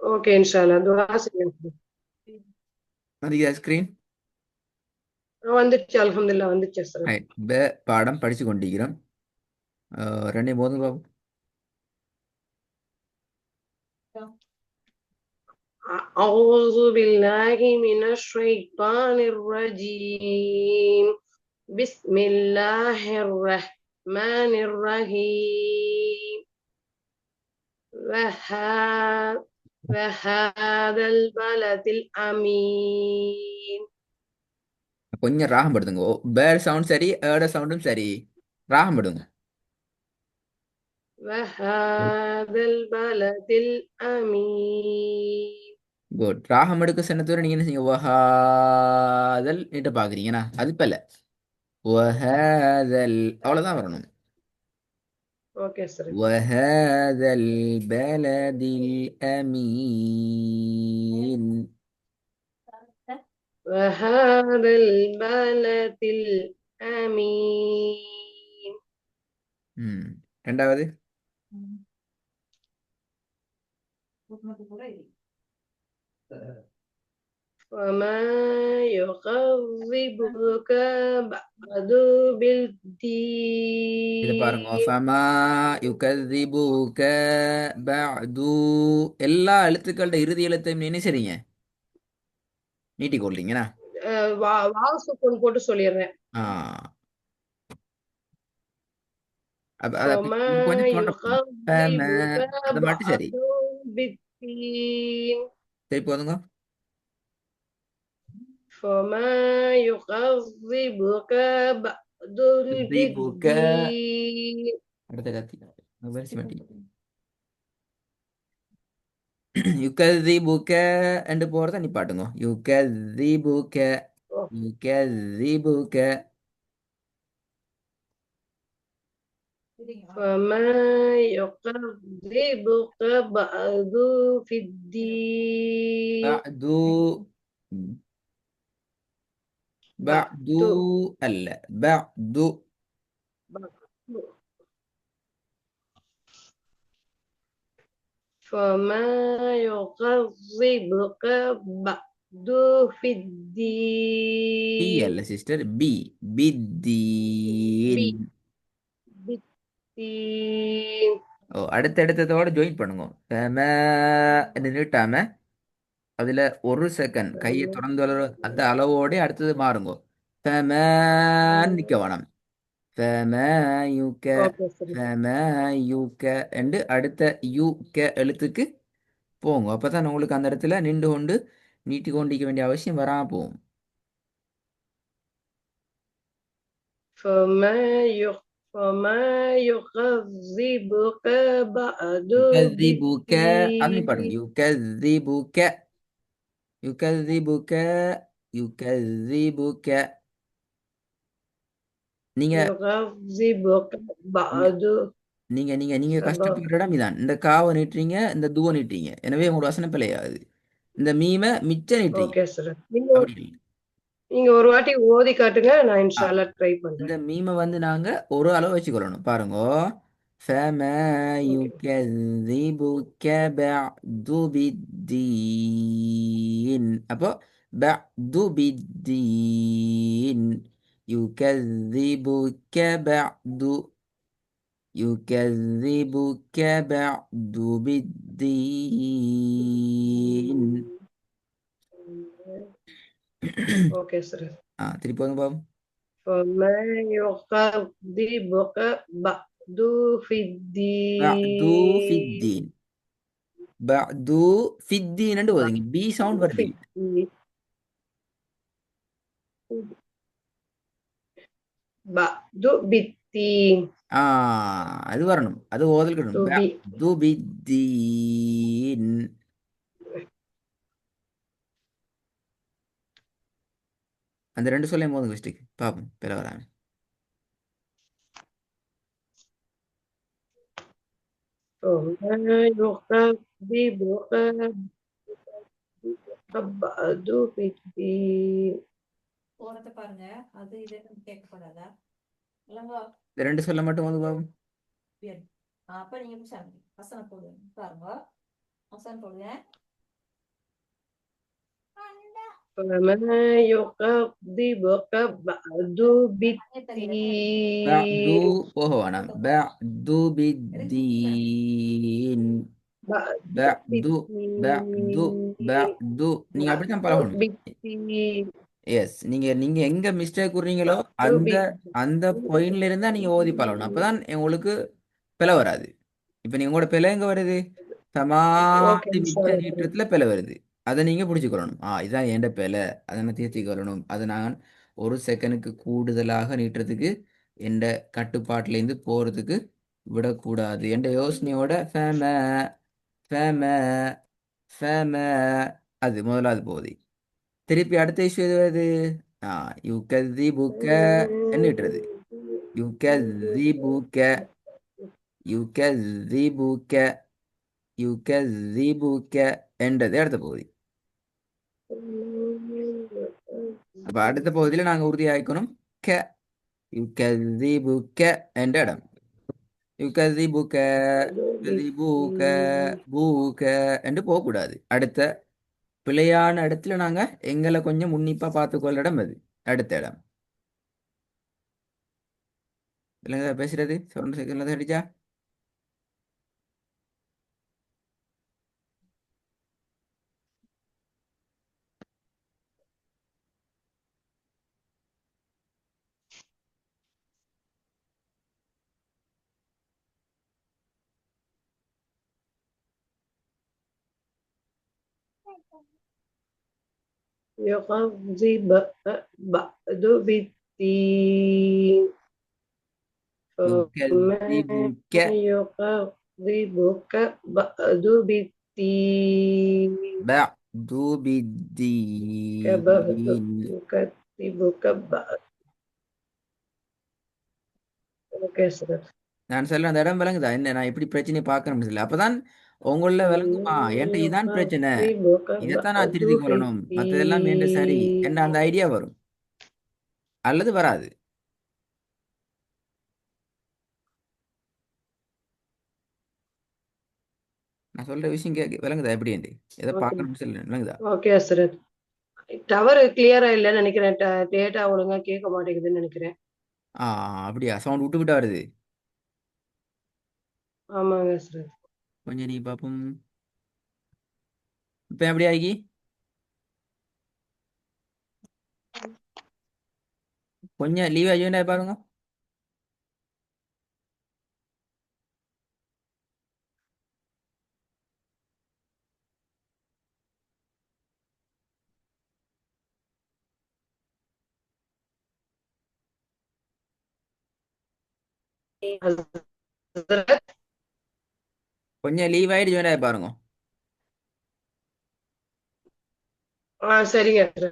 Okay இன்ஷால்லா துஆ செய்யுங்க. வந்துச்சா ஸ்கிரீன்? வந்துச்சு அல்ஹம்துலில்லாஹ் வந்துச்சு சார். ரைட். பாடம் படிச்சு கொண்டிருக்கிறோம். ரெண்டே போதும் பாபு. أعوذ بالله من الشيطان الرجيم بسم الله الرحمن الرحيم وهذا البلد الأمين கொஞ்சம் ராகம் படுத்துங்க. பேர் சவுண்ட் சரி, ஏட சவுண்டும் சரி. ராகம் படுங்க. وهذا البلد الأمين குட். ராகம் எடுக்க சொன்னதோட நீங்க என்ன செய்யுங்க, வஹாதல் நீட்ட பாக்குறீங்கன்னா அது இப்ப இல்ல. வஹாதல் அவ்வளவுதான் வரணும். Okay sir. வஹாதல் பலதில் அமீன். وهذا البلد الأمين ம். ரெண்டாவது. وما يكذبك بعد இத பாருங்க. بالدين ஃபமா யுகதிபுக பஅது. எல்லா எழுத்துக்களோட இறுதி எழுத்தையும் என்ன செய்றீங்க, நீட்டிக் கொள்றீங்களா? வாவ் சுக்குன் போட்டு சொல்லிடுறேன். ஆ. அத وما கொஞ்சம் தோன்ற. يكذبك அது மட்டும் சரி. بعد بالدين சரி போதுங்க. فما يكذبك بعد யுகதிபுக. بالدين அடுத்த கத்தி வரிசை மாட்டி. யுகதிபுக என்று போறத நிப்பாட்டுங்க. யுகதிபுக. யுகதிபுக. فما يكذبك بعد في الدين பஅது. பஅது بعد அல்ல. பஅது. فما يكذبك بعد في பி الدين அல்ல சிஸ்டர், பி. பித்தீன். بالدين ஓ, அடுத்தடுத்ததோட ஜாயின் பண்ணுங்க. நின்றுட்டாம அதுல ஒரு செகண்ட் கையை திறந்து அந்த அளவோட அடுத்தது மாறுங்க. ஃபமன் நிக்க வேணாம். ஃபமயுக. ஓகே சரி. ஃபமயுக என்று அடுத்த யுக எழுத்துக்கு போங்க. அப்பதான் உங்களுக்கு அந்த இடத்துல நின்று கொண்டு நீட்டி கொண்டிருக்க வேண்டிய அவசியம் வராம போகும். فما يخ فما يكذبك بعد யுகதிபுக. அது நிப்பாட்டுங்க. بالدين யுகதிபுக. யுகதிபுக. யுகதிபுக. நீங்க يكذبك நீங்க بعد நீங்க நீங்க நீங்க الله கஷ்டப்படுற இடம் இதான். இந்த காவை நீட்டுறீங்க, இந்த தூவ நீட்டுறீங்க. எனவே உங்களோட வசனம் பிழையாது. இந்த மீமை மிச்ச நீட்டுறீங்க. Okay sir. நீங்க அப்படி இல்லை. நீங்க ஒரு வாட்டி ஓதி காட்டுங்க, நான் ஆ, இன்ஷால்லா ட்ரை இந்த பண்றேன். மீமை வந்து நாங்க ஒரு அளவு வச்சுக்கொள்ளணும். பாருங்க. فما ஓகே. يكذبك بعد بالدين. அப்போ بعد بالدين. يكذبك بعد. يكذبك بعد بالدين. Okay sir. திருப்பி வந்து பாப்போம். فما يكذبك بعد في بعد في الدين الدين. بعد في الدين என்று بعد ஓதுங்க. பி சவுண்ட் في வருது. الدين بعد بالدين ஆ, அது வரணும். அது ஓதல் to கிடணும். be بعد بالدين. அந்த ரெண்டு சொல்லையும் போதுங்க ஃபஸ்ட்டு. பாப்போம் பிற வராம. فما يكذبك بعد بالدين இந்த ரெண்டு சொல்ல மட்டும் வந்து பாப்போம். فما يكذبك بعد பஅது بالدين போக வேணாம். பஅது பித்தீன். بعد பஅது பஅது بالدين பஅது நீங்க بعد அப்படித்தான் பழகணும். بالدين எஸ், நீங்க நீங்க எங்க மிஸ்டேக் கூறுறீங்களோ بعد அந்த بالدين அந்த பாயிண்ட்ல இருந்தா நீங்க ஓதி பழகணும். அப்பதான் உங்களுக்கு பிழை வராது. இப்ப நீங்க உங்களோட பிழை எங்க வருது? ஓகே சமாதி மிச்ச சார். நீட்டத்துல பிழை வருது. அதை நீங்க பிடிச்சுக்கொள்ளணும். இதான் எந்த பிழை, அதை நான் திருத்திக் அதை நான் ஒரு செகண்டுக்கு கூடுதலாக நீட்டுறதுக்கு எந்த கட்டுப்பாட்டுல இருந்து போறதுக்கு விடக்கூடாது என்ற யோசனையோட ஃபேம ஃபேம ஃபேம அது முதலாவது போகுது. திருப்பி அடுத்த இஷ்யூ எது வருது? யூ கதி புக்க என்னிட்டுறது. யூ கதி புக்க யூ கதி புக்க யூ கதி புக்க என்றது அடுத்த பகுதி. அப்ப அடுத்த பகுதியில நாங்க உறுதியாக்கணும். க யூ கதி புக்க என்ற இடம். யூ கதி புக்க கதி பூக்க பூக்க என்று போகக்கூடாது. அடுத்த பிழையான இடத்துல நாங்க எங்களை கொஞ்சம் உன்னிப்பா பார்த்துக்கொள்ள இடம் அது அடுத்த இடம். இல்லைங்க பேசுறது சவுண்ட் செகண்ட்ல அடிச்சா. يكذب بعد بالدين فما يكذبك يكذبك بعد بالدين بعد كبعد بالدين. يكذبك بعد. Okay sir. நான் சொல்ல அந்த இடம் விளங்குதா? என்ன நான் இப்படி பிரச்சனையை பார்க்கணும்னு சொல்லி அப்பதான் உங்கள விளங்குமா فما என்கிட்ட இதான் பிரச்சனை, يكذبك இதைத்தான் நான் بعد திருத்திக் கொள்ளணும், மற்றதெல்லாம் என்ற சரி என்ற بالدين. அந்த ஐடியா வரும். அல்லது வராது. நான் சொல்ற விஷயம் கேட்க விளங்குதா எப்படி எதை ஓகே பார்க்கணும்னு சொல்லி விளங்குதா? Okay sir. டவர் கிளியரா இல்லைன்னு நினைக்கிறேன். டேட்டா ஒழுங்கா கேட்க மாட்டேங்குதுன்னு நினைக்கிறேன். அப்படியா? சவுண்ட் விட்டு விட்டா வருது. ஆமாங்க சார். கொஞ்சம் நீ பார்ப்போம். இப்ப எப்படி ஆகி கொஞ்சம் லீவ் ஆகி பாருங்க. கொஞ்சம் லீவ் ஆயிட்டு ஜாயின் ஆகி பாருங்க. சரிங்க சார்.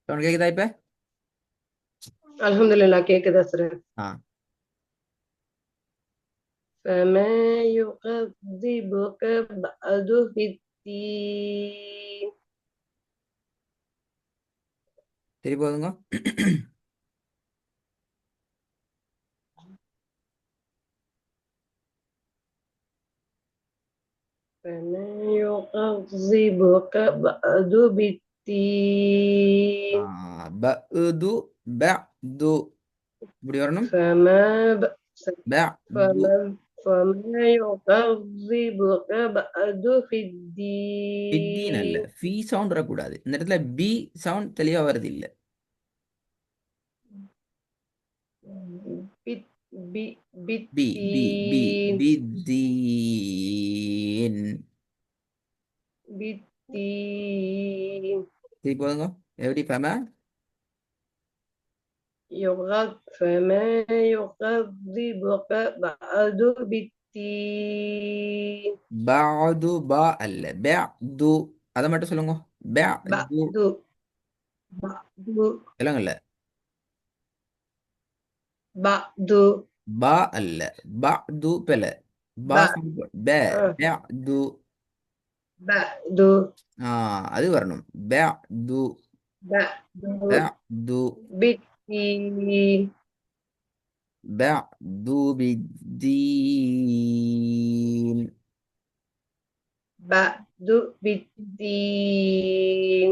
சவுண்ட் கேக்குதா இப்ப? அல்ஹம்துலில்லாஹ் கேக்குதா சார்? ஆ فما يكذبك بعد بالدين சரி போதுங்க. فما يكذبك بعد بالدين பஅது பஅது இப்படி வரணும். فما ب... பஅது فما يكذبك بعد في பித்தீன் அல்ல, الدين ஃபீ சவுண்ட் வரக்கூடாது. இந்த இடத்துல பி சவுண்ட் தெளிவா வருது இல்ல. بت... பி பி பி بالدين பித்தீன். بالدين சரி போதுங்க. எப்படி ஃபேம فما يكذبك بعد بالدين. பாது பா அல்ல பேது. அதை மட்டும் சொல்லுங்க. பேது. بعد بعد இல்லைங்கல்ல. بعد பா அல்ல. பாது பெல. பா بعد பே. آه. பேது. بعد ஆ, அது வரணும். பேது. بعد பேது. بالدين. பேது பித்தீன். بعد بالدين.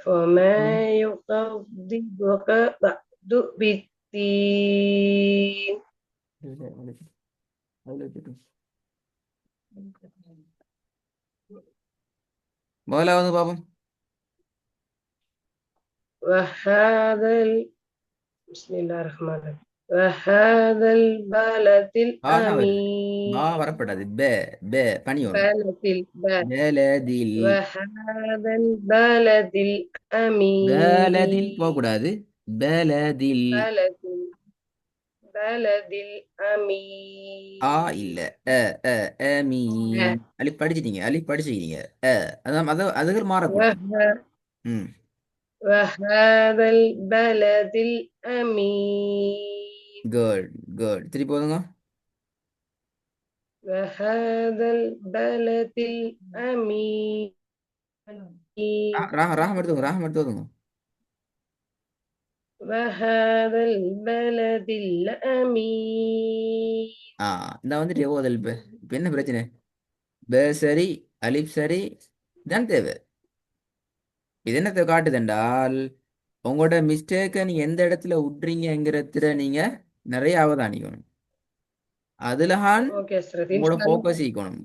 فما يكذبك بعد بالدين. முதலாவது பாப்போம். وهذا بسم الله الرحمن الرحيم. وهذا البلد தான் வருது. பா الأمين. வரப்படாது. பே. பே பனியோணும். بلد البلد. பேலதில். وهذا البلد பேலதில் الأمين. போகக்கூடாது. பேலதில். بلد بلد ஆ الأمين. இல்ல. அ அ மீன் அலி படிச்சிட்டீங்க. அலி படிச்சிருக்கீங்க. அதான் அதுகள் மாறக்கூடாது. وه- ம். وهذا البلد الأمين. Good good. திருப்பி போதுங்க. وهذا البلد الأمين. ராகம் எடுத்துங்க. ராகம் எடுத்து ஓதுங்க. وهذا البلد الأمين. இந்த வந்துட்டு ஓதல் இப்ப என்ன பிரச்சனை? பே சரி, அலிப் சரி, இதான் தேவை. இது என்னத்தை காட்டுதுன்றால் உங்களோட மிஸ்டேக்கை நீங்க எந்த இடத்துல விட்றீங்கிறதுல நீங்க நிறைய அவதானிக்கணும். அதுலஹான் ஓகே சார். உங்களோட ஃபோக்கஸ் ஈக்கணும்.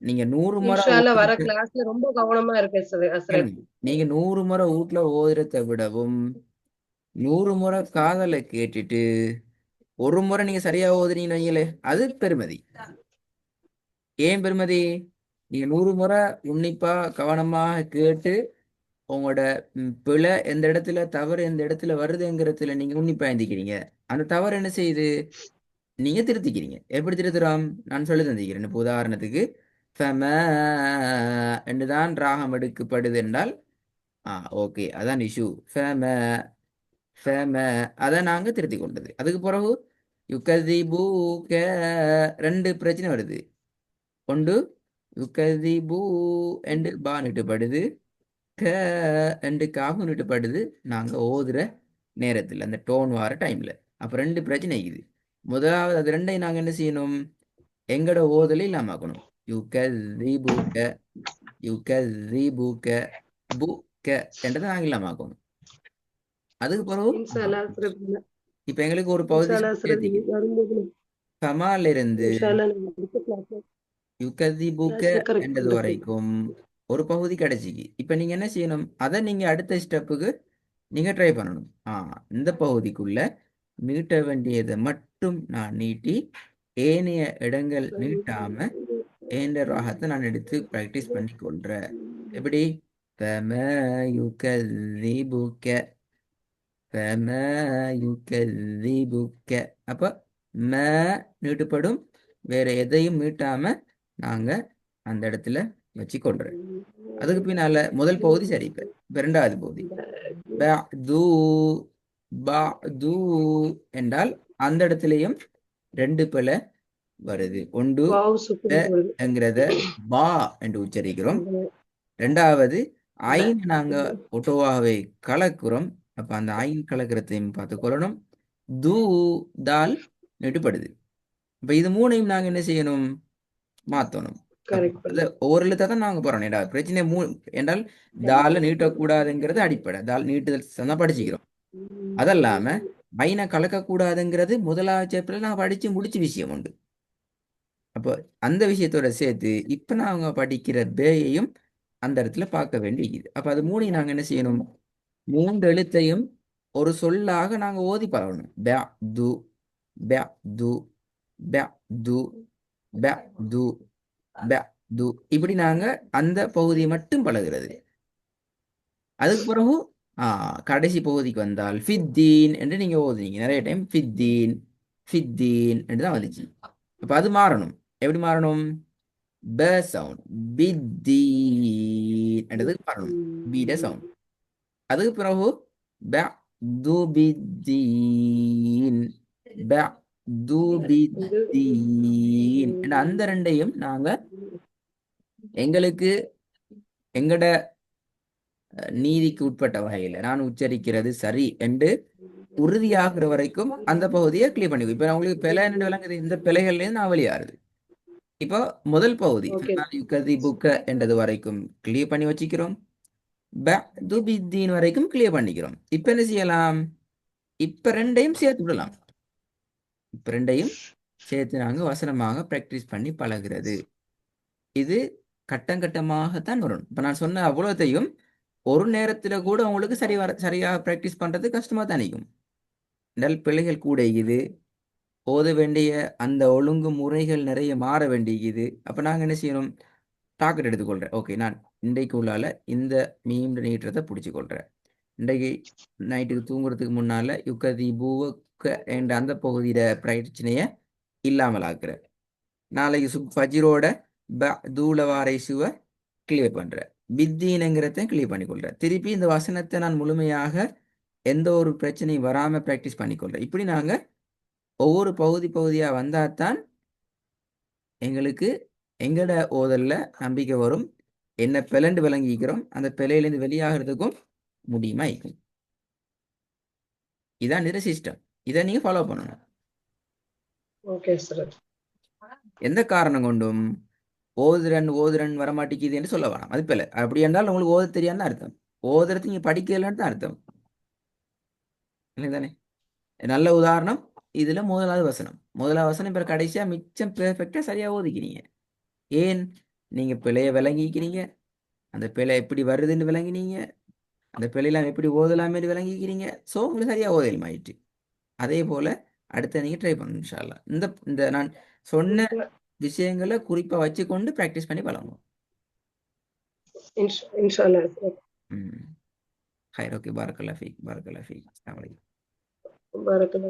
நீங்க 100 முறை இன்ஷால்லா வர ஓதுறது. கிளாஸ்ல ரொம்ப கவனமா இருக்கேன் சார் அஸ்ரத். கேளுங்க. நீங்க 100 முறை வீட்ல ஓதுறதை விடவும் 100 முறை காதலை கேட்டுட்டு ஒரு முறை நீங்க சரியா ஓதுறீங்கன்னு வைங்களே, அது பெருமதி. ஏன் பெருமதி? நீங்க 100 முறை உன்னிப்பா கவனமாக கேட்டு உங்களோட பிழை எந்த இடத்துல, தவறு எந்த இடத்துல வருதுங்கிறதுல நீங்க உன்னிப்பா எந்திக்கிறீங்க. அந்த தவறு என்ன செய்யுது? நீங்க திருத்திக்கிறீங்க. எப்படி திருத்துறோம்? நான் சொல்லி தந்திக்கிறேன். இப்போ உதாரணத்துக்கு ஃபம என்றுதான் ராகம் எடுக்கப்படுது என்றால் ஓகே, அதான் இஷ்யூ. ஃபம ஃபம அதை நாங்க திருத்தி கொண்டது. அதுக்கு பிறகு யுகதிபூக ரெண்டு பிரச்சனை வருது. ஒன்று யுகதிபூ என்று பா நீட்டப்படுது, க என்று காகு நீட்டப்படுது. நாங்க ஓதுற நேரத்தில் அந்த டோன் வார டைம்ல அப்ப ரெண்டு பிரச்சனை இருக்குது. முதலாவது அது ரெண்டையும் நாங்க என்ன செய்யணும்? எங்கட ஓதலை இல்லாமக்கணும். யுகதிபூக யுகதிபூக புக என்றதை நாங்க இல்லாமக்கணும். அதுக்கு பிறகு இன்ஷால்லா அஸ்ரத். இப்ப எங்களுக்கு ஒரு பகுதி இன்ஷால்லா அஸ்ரத் சேர்த்திக்கு வரும்போது கமால இருந்து இன்ஷால்லா நம்ம அடுத்த யுகதிபுக கிளாஸ்ல கரெக்ட் என்றது பண்றேன். வரைக்கும் ஒரு பகுதி கிடைச்சிக்கு. இப்ப நீங்க என்ன செய்யணும்? அதை நீங்க அடுத்த ஸ்டெப்புக்கு நீங்க ட்ரை பண்ணணும். இந்த பகுதிக்குள்ள நீட்ட வேண்டியதை மட்டும் நான் நீட்டி ஏனைய இடங்கள் நீட்டாம ஏந்த ராகத்தை நான் எடுத்து ப்ராக்டிஸ் பண்ணி கொள்றேன். எப்படி? ஃபம யுகதிபுக ஃபம யுகதிபுக. அப்ப ம நீட்டுப்படும். வேற எதையும் மீட்டாம நாங்க அந்த இடத்துல வச்சு கொள்றேன். அதுக்கு பின்னால முதல் பகுதி சரி. இப்ப இரண்டாவது பகுதி பஅது. பஅது என்றால் அந்த இடத்துலயும் ரெண்டு பிழை வருது. ஒன்று வாவ் சுக்குன் வருது. என்கிறத பா என்று உச்சரிக்கிறோம். ரெண்டாவது ஐன் நாங்க ஒட்டோவாகவே கலக்குறோம். அப்ப அந்த ஐன் கலக்கிறதையும் பார்த்து கொள்ளணும். தூ தால் நெட்டுப்படுது. இப்ப இது மூணையும் நாங்க என்ன செய்யணும்? மாத்தணும். கரெக்ட் அது பண்ணு. ஒவ்வொரு எழுத்தை தான் நாங்க போறோம். பிரச்சனை என்றால் தால நீட்டக்கூடாதுங்கிறது அடிப்படை. தால் நீட்டுதல் தான் படிச்சுக்கிறோம். அதல்லாம ஐனை கலக்கக்கூடாதுங்கிறது முதலாவது சாப்டர்ல நான் படிச்சு முடிச்ச விஷயம் உண்டு. அப்போ அந்த விஷயத்தோட சேர்த்து இப்ப நாங்க படிக்கிற பேயையும் அந்த இடத்துல பார்க்க வேண்டியது. அப்ப அது மூணையும் நாங்க என்ன செய்யணும்? மூன்று எழுத்தையும் ஒரு சொல்லாக நாங்க ஓதி பழகணும். ப து ப து ப து ப து ப து. இப்படி நாங்க அந்த பகுதியை மட்டும் பழகிறது. அதுக்கு பிறகு கடைசி பகுதிக்கு வந்தால் ஃபித்தீன் என்று நீங்க ஓதுனீங்க நிறைய டைம் ஃபித்தீன் ஃபித்தீன் என்று தான் வந்துச்சு. அப்ப அது மாறணும். எப்படி மாறணும்? ப சவுண்ட் பித்தீன் என்றதுக்கு மாறணும். பீட சவுண்ட். அதுக்கு பிறகு ப துபித்தீன் ப துபித்தீன் என்ற அந்த ரெண்டையும் நாங்க எங்களுக்கு எங்கட நீதிக்கு உட்பட்ட வகையில் நான் உச்சரிக்கிறது சரி என்று உறுதியாகிற வரைக்கும் அந்த பகுதியை கிளியர் பண்ணிக்கும். இப்போ உங்களுக்கு பிழை என்று விளங்குது, இந்த பிழைகள்லேருந்து நான் வெளியாறுது. இப்போ முதல் பகுதி ஓகே யுக்கதி புக்க என்றது வரைக்கும் கிளியர் பண்ணி வச்சுக்கிறோம். துபித்தீன் வரைக்கும் கிளியர் பண்ணிக்கிறோம். இப்போ என்ன செய்யலாம்? இப்போ ரெண்டையும் சேர்த்து விடலாம். இப்போ ரெண்டையும் சேர்த்து நாங்கள் வசனமாக ப்ராக்டிஸ் பண்ணி பழகிறது. இது கட்டம் கட்டமாகத்தான் வரும். இப்போ நான் சொன்ன அவ்வளோத்தையும் ஒரு நேரத்தில் கூட உங்களுக்கு சரியாக ப்ராக்டிஸ் பண்ணுறது கஷ்டமாக தான் நிற்கும். நெல் பிள்ளைகள் கூட இது ஓத வேண்டிய அந்த ஒழுங்கு முறைகள் நிறைய மாற வேண்டியது. அப்போ நாங்கள் என்ன செய்யணும்? டாக்கெட் எடுத்துக்கொள்கிறேன். ஓகே, நான் இன்றைக்கு உள்ளால இந்த மீம் நீட்டுறதை பிடிச்சிக்கொள்கிறேன். இன்றைக்கு நைட்டுக்கு தூங்குறதுக்கு முன்னால் யுக்கதி பூவக்க என்ற அந்த பகுதியில் பிரச்சனையை இல்லாமல் ஆக்குறேன். நாளைக்கு ஃபஜ்ரோட தூளவாரை சுவ கிளியர் பண்ணுறேன். பித்தீனங்கிறத கிளியர் பண்ணிக்கொள்கிறேன். திருப்பி இந்த வசனத்தை நான் முழுமையாக எந்த ஒரு பிரச்சனையும் வராமல் ப்ராக்டிஸ் பண்ணிக்கொள்கிறேன். இப்படி நாங்கள் ஒவ்வொரு பகுதியாக வந்தால் தான் எங்களுக்கு எங்களோட ஓதல்ல நம்பிக்கை வரும். என்ன பிளண்டு விளங்கிக்கிறோம், அந்த பிழையிலேருந்து வெளியாகிறதுக்கும் முடியுமா இருக்கும். இதான் இந்த சிஸ்டம். இதை நீங்கள் ஃபாலோ பண்ணணும். Okay sir. எந்த காரணம் கொண்டும் ஓதுரன் வரமாட்டேங்குது என்று சொல்ல வேணாம். அது பிள்ளை. அப்படி என்றால் உங்களுக்கு ஓத தெரியாதுன்னு அர்த்தம். ஓதுறது நீங்கள் படிக்கலன்னு தான் அர்த்தம். இல்லை தானே? நல்ல உதாரணம் இதுல முதலாவது வசனம் இப்போ கடைசியா மிச்சம் பெர்ஃபெக்டா சரியா ஓதிக்கிறீங்க. ஏன்? நீங்க பிழைய விளங்கிக்கிறீங்க, அந்த பிழை எப்படி வருதுன்னு விளங்கினீங்க, அந்த பிழையெல்லாம் எப்படி ஓதலாமே விளங்கிக்கிறீங்க. ஸோ உங்களுக்கு சரியா ஓதலும் ஆயிட்டு. அதே போல அடுத்த நீங்க ட்ரை பண்ணணும் இன்ஷா அல்லாஹ். இந்த இந்த நான் சொன்ன விஷயங்களை குறிப்பா வச்சுக்கொண்டு ப்ராக்டிஸ் பண்ணி பழகும். இன்ஷா அல்லாஹ் சார். ஹைர். ஓகே, பாரக்கல்லாஹ் ஃபீக். அஸ்ஸலாமு அலைக்கும். பாரக்கல்லாஹ்.